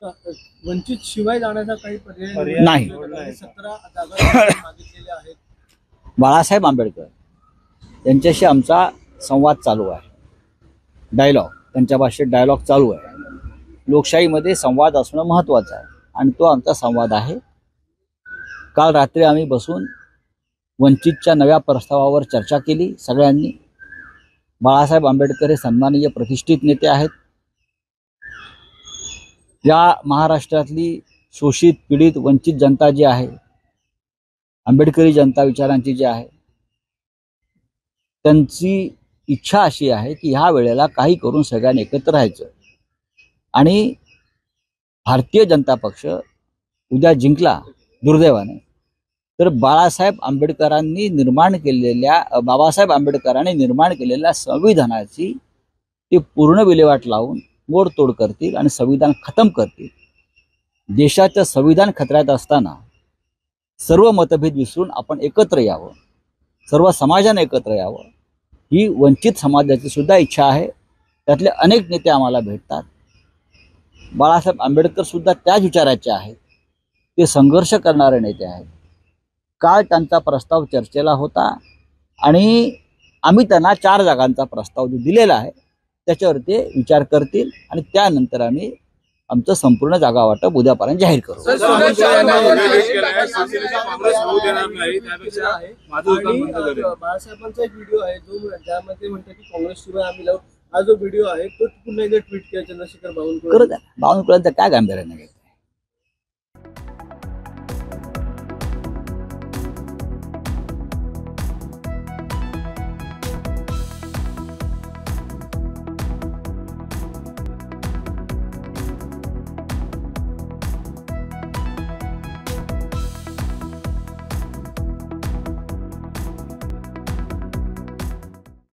वंचित शिवाय जाण्याचा काही पर्याय नाही. 17 जागा मागितलेल्या आहेत. बाळासाहेब आंबेडकर यांच्याशी आमचा संवाद चालू आहे, डायलॉग, त्यांच्या भाषेत डायलॉग चालू आहे. लोकशाहीमध्ये संवाद असणं महत्त्वाचं आहे आणि तो आमचा संवाद आहे. काल रात्री आम्ही बसून वंचितच्या नव्या प्रस्तावावर चर्चा केली सगळ्यांनी. बाळासाहेब आंबेडकर हे सन्माननीय प्रतिष्ठित नेते आहेत. या महाराष्ट्रातली शोषित पीडित वंचित जनता जी आहे, आंबेडकरी जनता विचारांची जी आहे, त्यांची इच्छा अशी आहे की ह्या वेळेला काही करून सगळ्यांनी एकत्र राहायचं आणि भारतीय जनता पक्ष उद्या जिंकला दुर्दैवाने तर बाबासाहेब आंबेडकरांनी निर्माण केलेल्या संविधानाची ते पूर्ण विल्हेवाट लावून मोडतोड करतील आणि संविधान खतम करतील. देशाचं संविधान खतऱ्यात असताना सर्व मतभेद विसरून आपण एकत्र यावं, सर्व समाजाने एकत्र यावं, ही वंचित समाजाची सुद्धा इच्छा आहे. त्यातले अनेक नेते आम्हाला भेटतात. बाळासाहेब आंबेडकर सुद्धा त्याच विचाराचे आहेत. ते संघर्ष करणारे नेते आहेत. काल त्यांचा प्रस्ताव चर्चेला होता आणि आम्ही त्यांना 4 जागांचा प्रस्ताव जो दिलेला आहे त्याच्यावर ते विचार करतील आणि त्यानंतर आम्ही आमचं संपूर्ण जागा वाटप उद्यापर्यंत जाहीर करू. बाळासाहेबांचा एक व्हिडिओ आहे जो ज्यामध्ये म्हणतात की काँग्रेस शिवाय आम्ही लावू. हा जो व्हिडिओ आहे तो पुन्हा एकदा ट्विट केला चंद्रशेखर बावनकुळे. बावनकुळेंचं काय गांभीर्य नाही.